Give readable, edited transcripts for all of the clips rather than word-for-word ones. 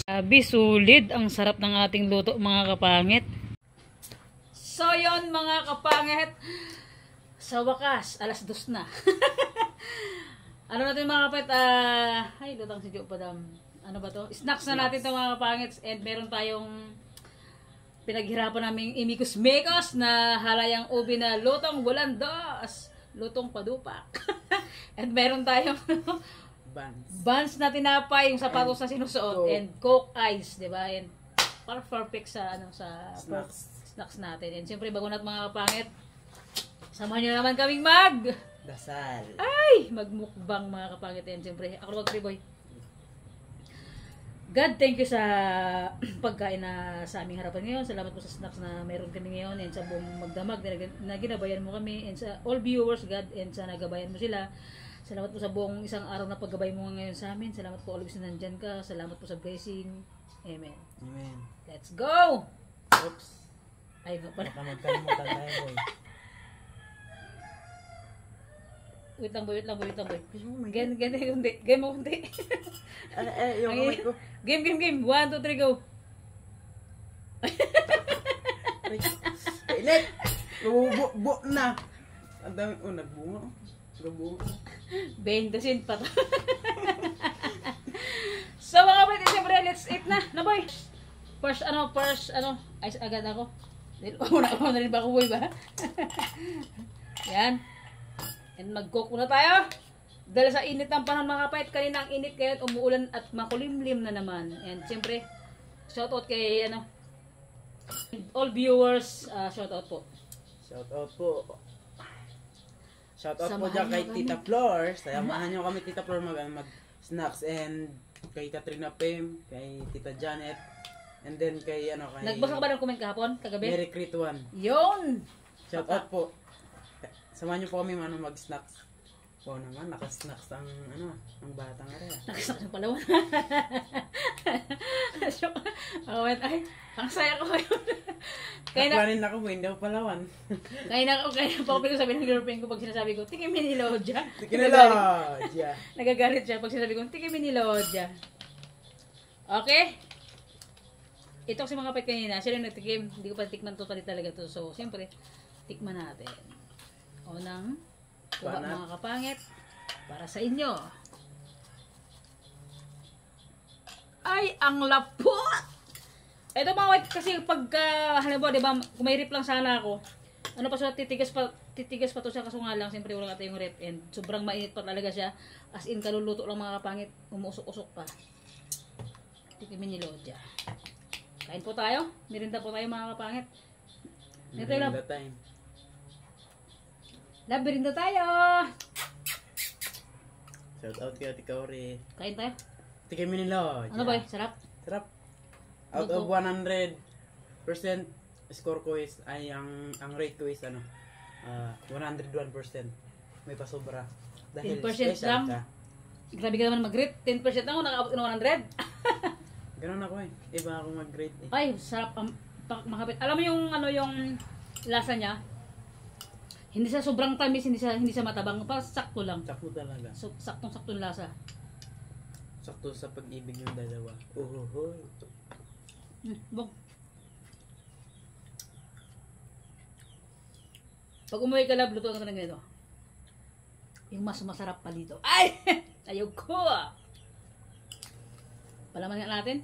Sabi, sulit. Ang sarap ng ating luto, mga kapangit. So, yon mga kapangit. Sa wakas, alas 2 na. Ano natin mga kapangit? Ay, lutang si Jo Padam. Ano ba to? Snacks na natin to mga kapangit. And meron tayong pinaghirapan namin imikos-mekos na halayang ubi na lutong walandos. Lutong padupak. And meron tayong buns na tinapay, yung sapatos na sinusuot, and Coke ice, di ba? And para perfect sa ano sa snacks natin. And siyempre bago natin mga kapangit, samahan nyo naman kaming dasal. Ay, magmukbang mga kapangit. And siyempre ako na Boy. God, thank you sa pagkain na sa aming harapan ngayon. Salamat po sa snacks na meron kami ngayon, and sa buong magdamag na ginabayan mo kami, and sa all viewers, God, and sa nagabayan mo sila. Salamat po sa buong isang araw na paggabay mo ngayon sa amin. Salamat po always na nandyan ka. Salamat po sa blessing. Amen. Amen. Let's go! Oops. Ay, nga pala. Magkalimutan tayo, boy. Wait lang, boy. Game mo, kundi. Yung kamay ko. Game. 1, 2, 3, go. Ilit! Buo na. Ang dami, nagbunga. Nagbunga. 20 pa to. So mga kapatid, siyempre, let's eat na. Na boy. First, ay, agad ako. Una rin ba ako, boy, ba? Yan. And mag-cook muna tayo. Dahil sa init ng panahon mga kapatid, kanina ang init, kaya umuulan at makulimlim na naman. And siyempre, shoutout kay, all viewers, shoutout po. Shoutout po dyan kay Tita Flor. Samahan nyo kami Tita Flor mag-snacks, and kay Katrina Pem, kay Tita Janet, and then kay kay nagbasa ka ba ng comment kahapon? Kagabi? Mary Crituan. Yun! Shoutout po. Samahan nyo po kami mag-snacks. Oo naman, naka-snacks ang batang area. Naka-snacks ng Palawan. Ay, ang saya ko ngayon. Nakwanin ako, hindi ako Palawan. Kaya pa ko sabi ng girlfriend ko pag sinasabi ko, tikim ni Lodja. Nagagalit siya pag sinasabi ko, tikim ni Lodja. Okay? Ito kasi mga kapit kanina, siya rin nagtikim. Hindi ko pa tikman totally talaga to. So, siyempre, tikman natin. Unang kuha mga kapangit para sa inyo. Ay, ang lapot! Ito mga white, kasi pagka halimbawa, di ba, kung may rip lang sana ako, titigas pa to siya, kaso nga lang, siyempre wala tayong rip, and sobrang mainit pa talaga siya, as in kaluluto lang mga kapangit, umuusok-usok pa. Tikimin ni Lodja. Kain po tayo, merinda po tayo mga kapangit. Merinda time. Merinda tayo! Shoutout kay Ate Kaori. Kain tayo. Tikimin ni Lodja. Ano boy, sarap? Sarap. Out of 100% score ko is, ang rate ko is 101%. May pasobra. Dahil 10% lang. ka. Grabe ka naman mag-rate. 10% lang ako nakaabot ng 100. Ganun ako eh. Iba ako mag-rate eh. Ay, sarap ang makapit. Alam mo yung lasa niya? Hindi siya sobrang tamis, hindi siya matabang. Parang sakto lang. Sakto talaga. So, saktong-sakto yung lasa. Sakto sa pag-ibig yung dalawa. Uhuhoy. Bong. Pag umuwi ka lab, luto ka ng ganito. Yung mas masarap pa dito. Ay! Ayaw ko! Palaman nga natin.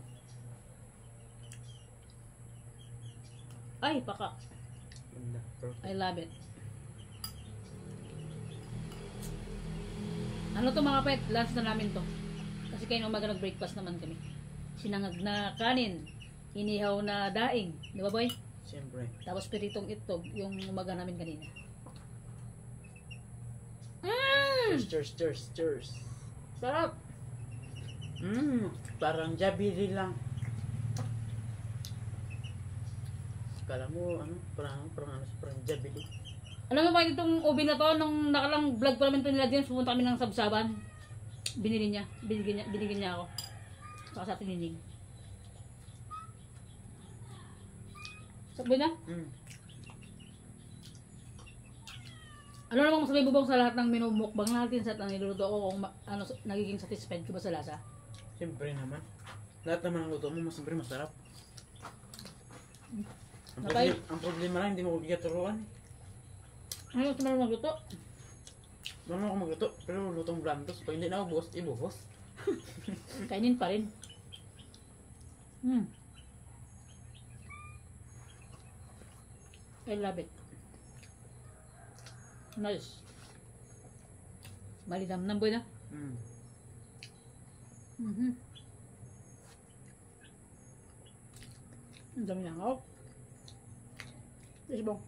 Ay, paka. I love it. Ano to mga pet? Lunch na namin to. Kasi kayo umaga nag-breakfast naman kami. Sinangag na kanin. Inihaw na daing. Di ba boy? Siyempre. Tapos piritong itlog. Yung umaga namin kanina. Cheers. Sarap. Parang jabili lang. Kala mo, parang jabili. Alam mo ba itong ubi na to, nung nakalang vlog pa namin ito nila James, pumunta kami ng Sabsaban. Binigyan niya ako. Saka sa tininig. Sabi na? Ano namang masabi bubong sa lahat ng minumukbang natin sa niluluto ko kung nagiging satisfied ka ba sa lasa? Siyempre naman. Lahat naman ng luto mo, mas siyempre masarap. Okay. Ang problema lang, hindi mo gagaturuan eh. Ano gusto mo na magluto? Marunong ako magluto, pero lutong blantos. Pag hindi na ako buhos, ibuhos. Kainin pa rin. I love it. Nice. Malinamnam boy na. Ang dami na ako. Isbong.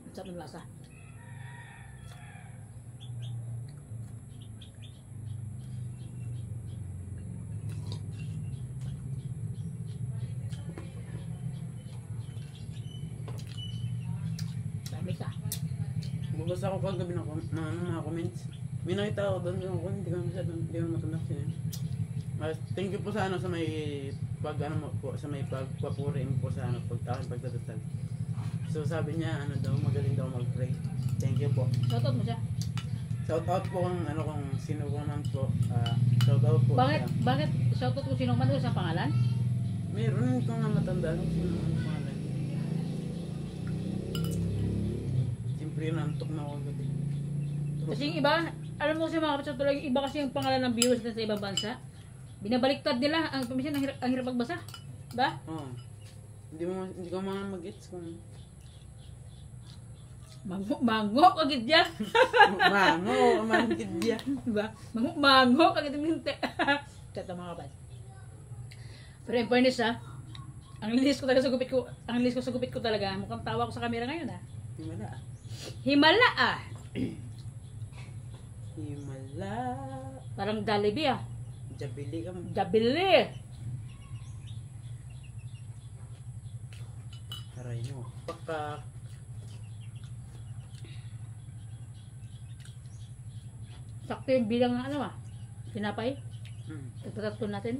Ang sarap ng lasa. Dami ka. Bubasa ako kagabi ng mga comments. May nakita ako doon yung comment, hindi ko matanda siya. Thank you po sa sa may sa may pagpapuri mo po sa pagdadasal. So sabi niya daw magaling daw mag-pray. Thank you po. Shoutout mo siya. Shout out po kung sino ko man po. Shout out po. Bakit shoutout ko sino man o sa pangalan? Meron ko nga matanda kung sino man pangalan. Siyempre nantok na ako gabi. Kasi yung iba, alam mo kasi mga kapatid tuloy, yung iba kasi yung pangalan ng viewers natin sa ibang bansa. Binabaliktad nila, ang minsan ang hirap magbasa. Ba? Oo. Hindi ko mga mag-gets kung Mango kagid yan. mango, manggid yan. Diba? Mango kagid minti. Tata mga kapatid. Pero in fairness ang linis ko talaga sa gupit ko, talaga. Mukhang tawa ko sa camera ngayon Himala. Himala. Parang Jollibee Jabili ka mo. Jabili. Aray mo. Pagka sakto yung bilang ng tinapay. Tagpatatlo natin.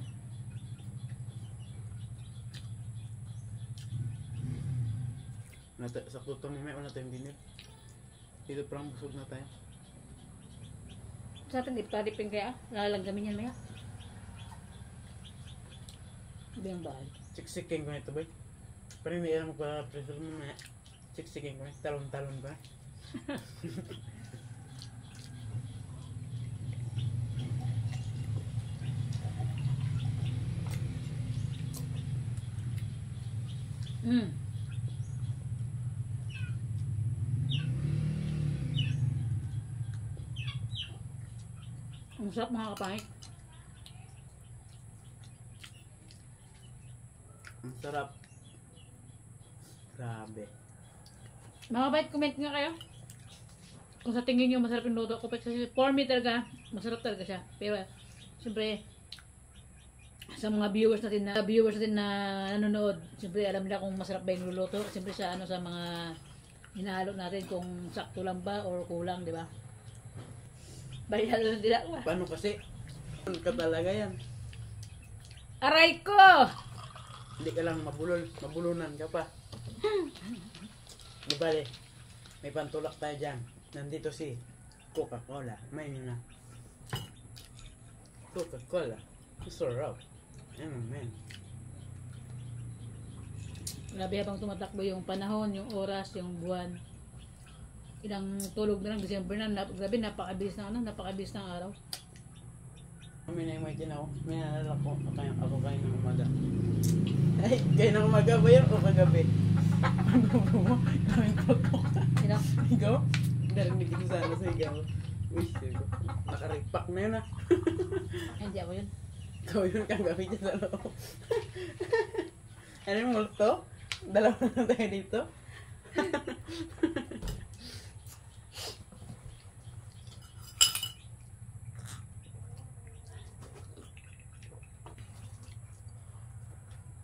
Sakto ito may una tayong dinner. Dito parang busog na tayo. Sa atin, ipalipin kaya. Lalanggamin yan maya. Sabi yung bahal. Siksikin ko na ito, boy. Pero hindi alam ko pa pressure mo na. Siksikin ko na. Talon-talon ko na. Ang sarap mga kapangit. Ang sarap. Grabe. Mga bait, comment nga kayo. Kung sa tingin nyo masarap yung luto ko. Kasi for me talaga, masarap talaga siya. Pero, siyempre, sa mga viewers natin na nanonood, siyempre alam nila kung masarap ba yung luluto. Siyempre sa sa mga hinahalo natin kung sakto lang ba or kulang, di ba? Bayad na nila ko. Paano kasi? Ano ka talaga yan? Aray ko! Hindi ka lang mabulunan ka pa. Di bale, may pantulak tayo dyan. Nandito si Coca-Cola. May na. Coca-Cola. Sarap. Ano man. Grabe habang tumatakbo yung panahon, yung oras, yung buwan. Ilang tulog na lang, December na. Grabe, napakabilis ng araw. Kami na yung may tinaw. May nalala ko. Ako kayo ng umaga. Ay, kayo ng umaga ba yun o kagabi? Ang gugo mo. Kaming pagkok. Ikaw? Narinig ko sana sa ikaw. Uy, sigo. Nakaripak na yun Hindi ako yun. Ikaw yun kagabi dyan sa loob. Ano yung multo? Dalawa na tayo dito.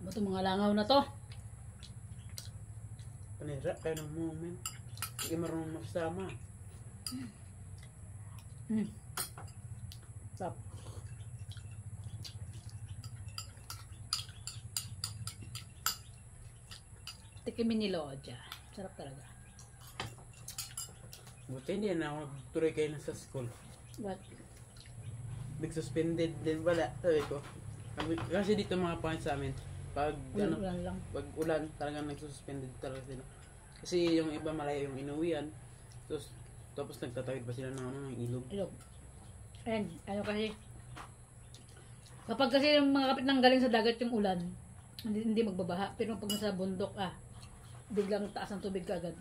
Ba't mga langaw na to? Panira kayo ng moment. Hindi marunong magsama. Stop. Tikimin ni Lodja. Sarap talaga. Buti hindi na ako nagtuloy kayo na sa school. What? Nag-suspended din pala, sabi ko. Kasi dito mga pangit sa amin, pag Ulan lang. pag ulan, talagang nagsususpended talaga sila. Kasi yung iba malayo yung inuwian, tapos nagtatawid pa sila ng ilog. Ilog. And, ano kasi, kapag kasi yung mga kapit nang galing sa dagat yung ulan, hindi magbabaha. Pero pag nasa bundok, biglang taas ang tubig kaagad.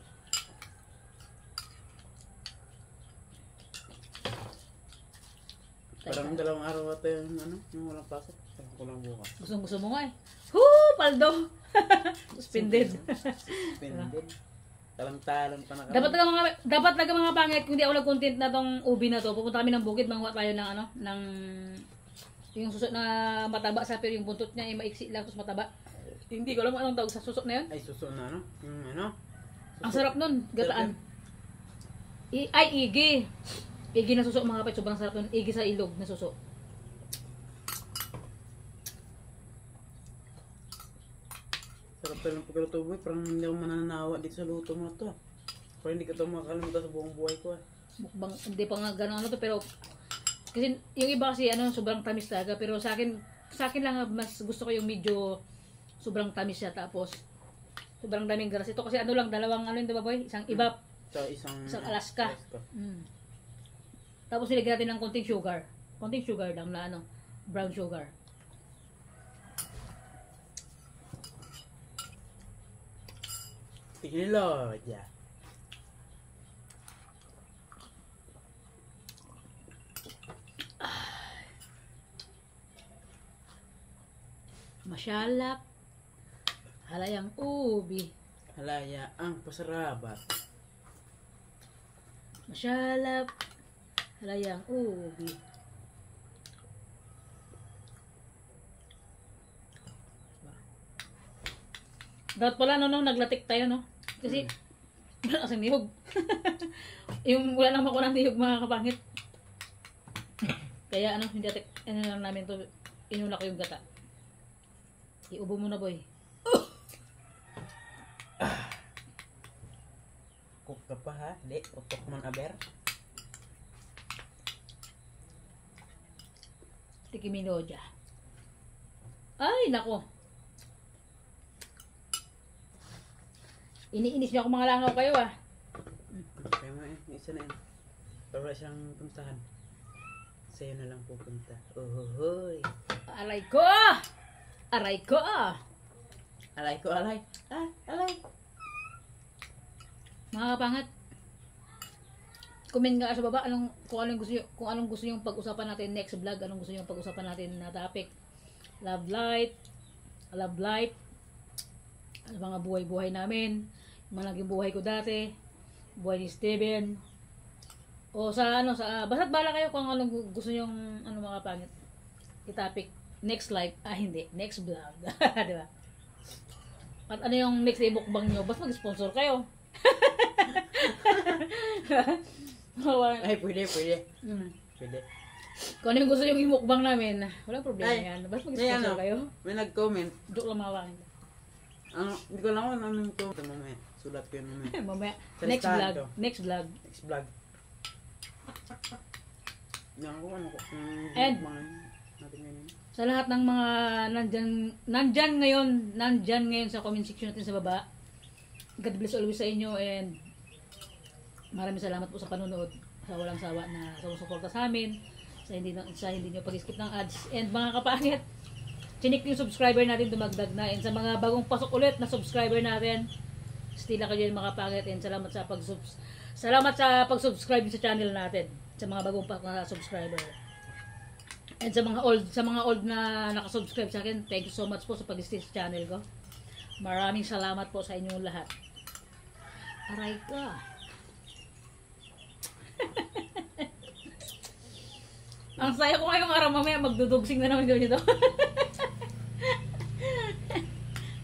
Parang dalawang araw ata yung walang pasok. Parang ko lang bukas. Gusto mo nga eh. Hoo! Paldo! Suspended. Suspended. Talang-talang pa na kami. Dapat mga pangit kung di ako nag-content na tong ubi na to. Pupunta kami ng bukid, mangwa tayo ng ng yung susok na mataba sa pero yung buntot niya ay maiksi lang tapos mataba. Hindi ko alam anong tawag sa susok na yun. Ay, suso na Yung Ang sarap nun, gataan. Igi. Igi na susok mga kapit, sobrang sarap nun. Igi sa ilog na susok. Sarap talaga ng pagkaluto boy. Parang hindi ako mananawa dito sa luto mo to. Parang hindi ko ito makakalimutan sa buong buhay ko. Mukbang, hindi pa nga gano'n to pero kasi yung iba kasi sobrang tamis talaga pero sa akin lang mas gusto ko yung medyo sobrang tamis siya tapos sobrang daming garas. Ito kasi lang dalawang yun diba boy? Isang iba Sa isang Alaska. Tapos nilagyan natin ng konting sugar. Konting sugar lang na brown sugar. Tigilo, yeah. Masyalap. Halayang ubi. Halaya ang pasarabat. Masyalap. Halayang ubi. Dapat pala naglatik tayo kasi wala kasing niyog. Yung wala lang makuha ng niyog mga kapangit. Kaya hindi atik lang namin to inuna ko yung gata. Iubo mo na boy. Cook ka pa ha? Di, utok man aber. Tikimin Lodja. Ay, nako. Iniinis niyo ako mga langaw kayo Kaya mo isa na yun. Para siyang puntahan. Sa'yo na lang pupunta. Uhuhoy. Aray ko! Aray ko! Alay ko, alay. Alay. Mga kapangat, comment nga sa baba kung anong gusto yung pag-usapan natin next vlog, anong gusto yung pag-usapan natin na topic. Love life, mga buhay-buhay namin, mga naging buhay ko dati, buhay ni Steven, o basta't bala kayo kung anong gusto yung mga pangit i-topic next live, hindi, next vlog. Diba? At ano yung next i-bookbang nyo, basta mag-sponsor kayo. Ay, pwede. Pwede. Kung ano yung gusto yung i-mukbang namin, walang problema Ay, yan. Basta mag-sponsor kayo. May nag-comment. Joke lang mga pangit. Hindi ko lang ano yung comment. Mamaya. Sulat ko yun mamaya. Mamaya. Sa Next listahan vlog. to. Next vlog. Next vlog. Yan ko And, natin ngayon. sa lahat ng mga nandyan ngayon sa comment section natin sa baba, God bless always sa inyo and maraming salamat po sa panonood, sa walang sawa na sumusuporta sa amin, sa hindi nyo pag-skip ng ads. And mga kapangit, chinik yung subscriber natin dumagdag na, and sa mga bagong pasok ulit na subscriber natin, still na kayo mga kapangit, and salamat sa pag-subscribe sa channel natin, sa mga bagong na subscriber. And sa mga old na nakasubscribe sa akin, thank you so much po sa pag-stay sa channel ko. Maraming salamat po sa inyong lahat. Aray ka. Ang saya ko ngayong araw, mamaya magdudugsing na naman gawin ito.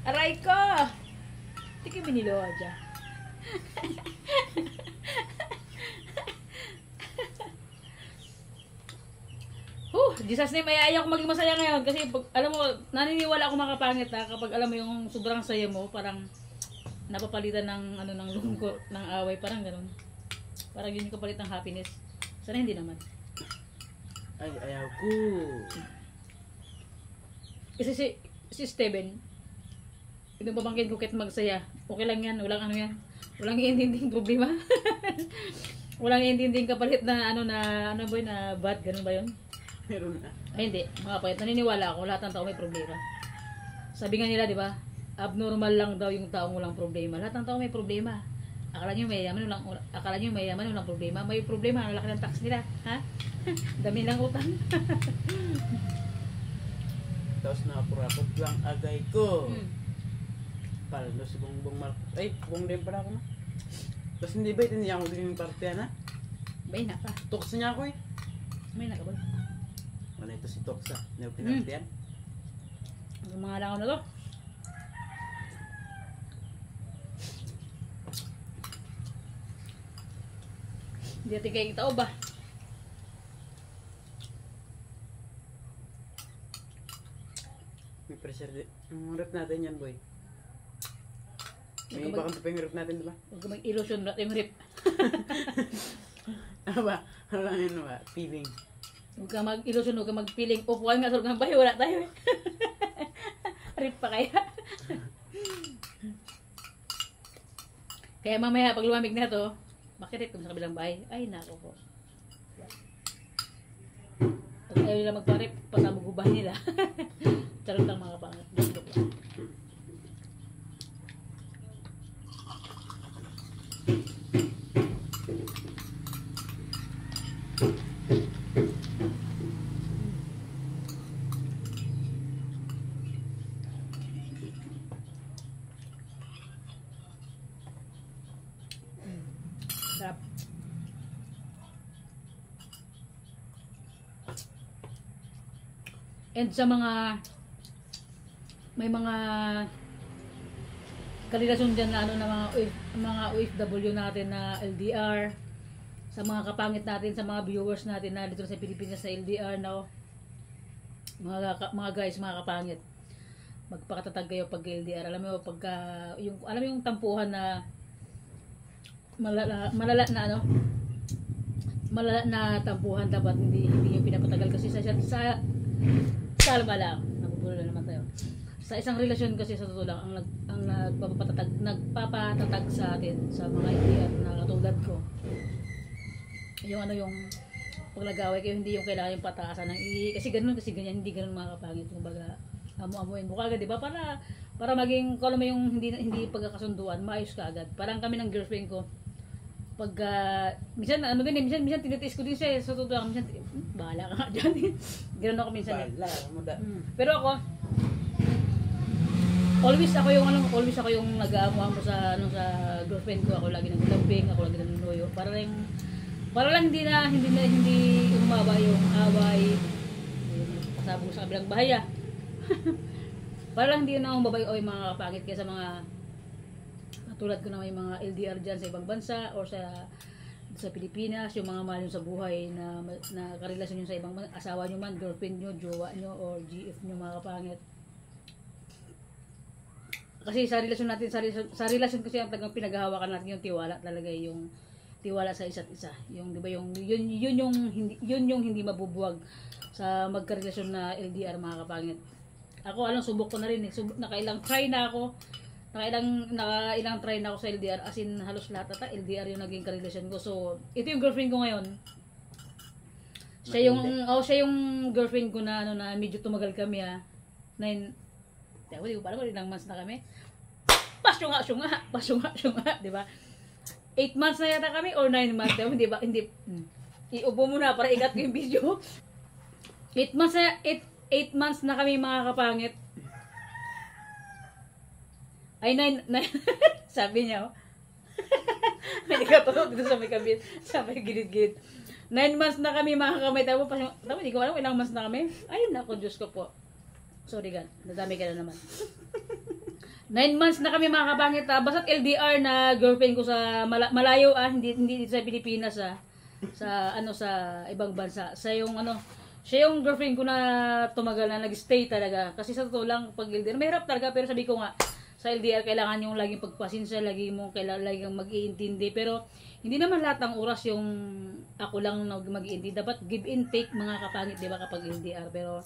Aray ko. Tiki binilo aja. Jesus name, ayaw ko maging masaya ngayon kasi alam mo, naniniwala ako makapangit kapag alam mo yung sobrang saya mo, parang napapalitan ng ano ng lungkot, ng away, parang gano'n. Parang yun yung kapalit ng happiness. Sana hindi naman. Ay, ayaw ko. Kasi si Steven, pinapabangkin ko kahit magsaya. Okay lang yan, walang ano yan. Walang iintinding problema. Walang iintinding kapalit na ano ba yun, na bad, ganun ba yun? Meron na. Ay hindi, mga kapatid, naniniwala ako, lahat ng tao may problema. Sabi nga nila, di ba? Abnormal lang daw yung taong walang problema. Lahat ng tao may problema. Akala nyo mayaman walang problema. May problema, ang laki ng tax nila. Ha? Dami lang utang. Tapos nakapurakot lang agay ko. Palo si Bongbong Marcos. Ay, Bong din pala ako na. Tapos hindi ba hindi ako din yung partiya na? Bay na ka. Toks niya ako eh. May na ka ba? Wala ito si Toks ah. Hindi ako pinartiyan. Ang mga langaw na to. Hindi natin kayo tao ba? May pressure din. Ang rep natin yan boy. May Huwag iba kang taping rep natin diba? ka mag-illusion natin yung rip. Ano ba? Wala yun ba? Feeling. Huwag ka mag-illusion, huwag ka mag-feeling. Upuan nga, sulog ng bahay, wala tayo eh. Rip pa kaya. Kaya mamaya, pag lumamig na to, makirip kami sa kabilang bahay. Ay, nako po. Pag ayaw nila magparip, pasabog ubahin nila. Charot lang mga kapangit. Joke lang. Sarap. And sa may mga karelasyon dyan na ano na mga OFW natin na LDR, sa mga kapangit natin, sa mga viewers natin na dito sa Pilipinas sa LDR na mga guys, mga kapangit, magpakatatag kayo pag LDR. Alam mo pagka yung tampuhan na malala na tampuhan, dapat hindi yung pinapatagal kasi sa kalma lang, napupulo na naman tayo. Sa isang relasyon kasi sa totoo lang ang nagpapatatag sa atin sa mga LDR na katulad ko, yung pag nag-away kayo, hindi yung kailangan yung pataasan ng kasi ganun, kasi ganyan, hindi ganun mga kapangit. Kumbaga amu-amuin mo kagad, di ba? Para maging, kung alam mo yung hindi pagkakasunduan, maayos ka agad. Parang kami ng girlfriend ko, pag minsan minsan tinitiis ko din siya sa totoo lang, minsan bahala ka nga dyan. Ganoon ako minsan. Bahala mo da. Pero ako always ako yung nag-aamuhan mo sa sa girlfriend ko. Ako lagi naglambing, ako lagi nanunuyo para lang hindi umaba yung away, pasabog sa kabilang bahaya. Para lang hindi na umaba yung mga kapangit kaya sa mga tulad ko na may mga LDR dyan sa ibang bansa or sa Pilipinas, yung mga mahal nyo sa buhay na karelasyon nyo sa ibang asawa nyo man, girlfriend nyo, jowa nyo, or GF nyo, mga kapangit. Kasi sa relasyon kasi ang talagang pinaghahawakan natin yung tiwala talaga, yung tiwala sa isa't isa. Yung 'di ba yun yung hindi mabubuwag sa magkarelasyon na LDR, mga kapangit. Ako subok ko na rin eh. Nakailang try na ako. Nakailang try na ako sa LDR, as in halos lahat ata LDR yung naging karelasyon ko. So, ito yung girlfriend ko ngayon. Siya yung girlfriend ko na na medyo tumagal kami ha. Hindi ko parang ilang months na kami. Pasyunga, di ba? 8 months na yata kami or 9 months, di ba? Hindi. Iubo mo na para ikat ko yung video. 8 months na kami, mga kapangit. Ay, 9 sabi niya, oh. May katulog dito sa may kabit, sa may gilid-gilid. 9 months na kami, mga kamay. Tama, hindi ko alam ilang months na kami. Ay, naku, Diyos ko po. Sorry, God. Nadami ka na naman. 9 months na kami, mga kapangit. Basta't LDR na girlfriend ko sa malayo, hindi sa Pilipinas, sa ibang bansa. Siya yung girlfriend ko na tumagal na nag-stay talaga. Kasi sa totoo lang, pag LDR, mahirap talaga, pero sabi ko nga, sa LDR kailangan yung laging pagpasensya, laging mag-iintindi. Pero hindi naman lahat ng oras yung ako lang mag-iintindi. Dapat give and take mga kapangit, di ba, kapag LDR. Pero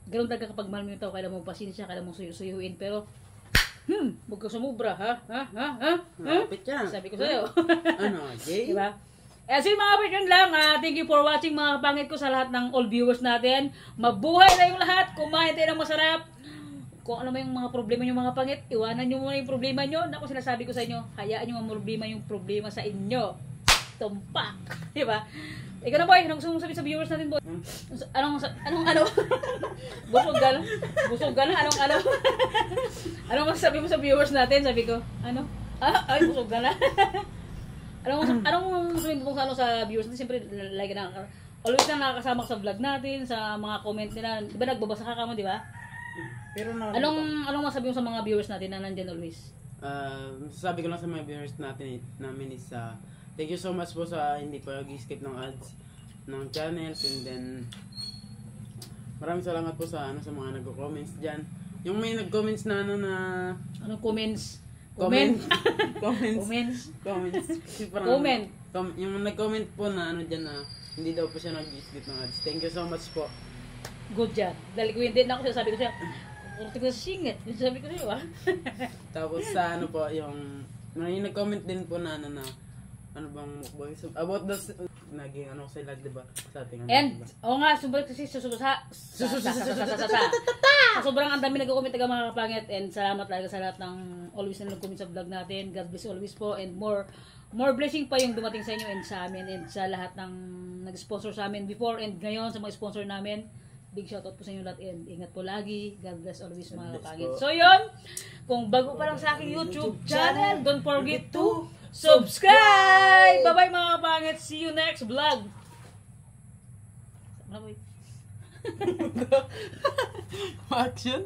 ganoon talaga kapag mahal mo yung tao, kailangan mo pasensya, kailangan mo suyuin. Pero huwag ka sumubra, ha? Malapit yan. Sabi ko sa'yo. Ano, Jay? Diba? So yung mga kapatid, yun lang. Thank you for watching mga kapangit ko sa lahat ng all viewers natin. Mabuhay na yung lahat. Kumain tayo ng masarap. Kung ano yung mga problema nyo mga pangit, iwanan nyo muna yung problema nyo. Naku, sinasabi ko sa inyo, hayaan nyo yung problema sa inyo. Tumpak. Diba? Ikaw na boy, anong gusto mong sabihin sa viewers natin boy? Anong Busog gano'n? Anong masasabi mo sa viewers natin? Sabi ko, ay, busog gano'n. Anong sabihin mo sa viewers natin? Siyempre, like always na nakakasama ka sa vlog natin, sa mga comment nila. Di ba nagbabasa ka mo, di ba? Pero anong masabi mo sa mga viewers natin na nandyan always? Sabi ko lang sa mga viewers namin is thank you so much po sa hindi pa nag-skip ng ads ng channels, and then maraming salamat po sa sa mga nagko-comments diyan. Yung may nag-comments na Anong comments? Comments. Yung nag-comment po na diyan na hindi daw po siya nag-skip ng ads. Thank you so much po. Good job. Dahil ko hindi na ako sabi ko siya, kurti ko sa singit. Sabi ko siya, Tapos sa po, yung nag-comment din po na ano bang mukbang about the naging sila, di ba? Sa ating and nga, sobrang kasi sa sobrang ang dami nag-comment mga kapangit, and salamat talaga sa lahat ng always na nag-comment sa vlog natin. God bless always po, and more blessing pa yung dumating sa inyo and sa amin, and sa lahat ng nag-sponsor sa amin before and ngayon, sa mga sponsor namin. Big shoutout po sa inyo lahat, and ingat po lagi. God bless always mga kapangit. So yun, kung bago pa lang sa aking YouTube channel, don't forget to subscribe! Bye-bye mga kapangit. See you next vlog. Action?